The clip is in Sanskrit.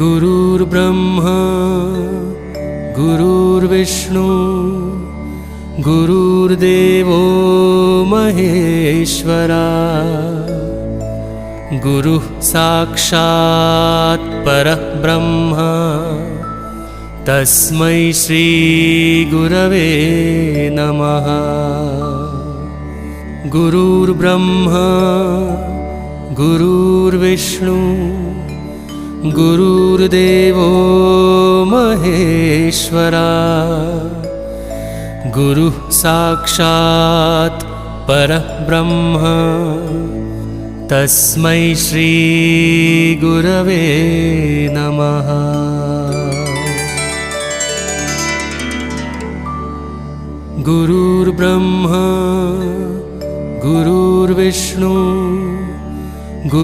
गुरुर्ब्रह्मा गुरुर्विष्णु गुरुर्देवो महेश्वरा गुरुः साक्षात् परब्रह्म तस्मै श्री गुरवे नमः। गुरुर्ब्रह्मा गुरुर्विष्णु गुरुर्देवो महेश्वरा गुरुः साक्षात् परब्रह्म तस्मै श्री गुरवे नमः। गुरुर्ब्रह्मा गुरुर्विष्णु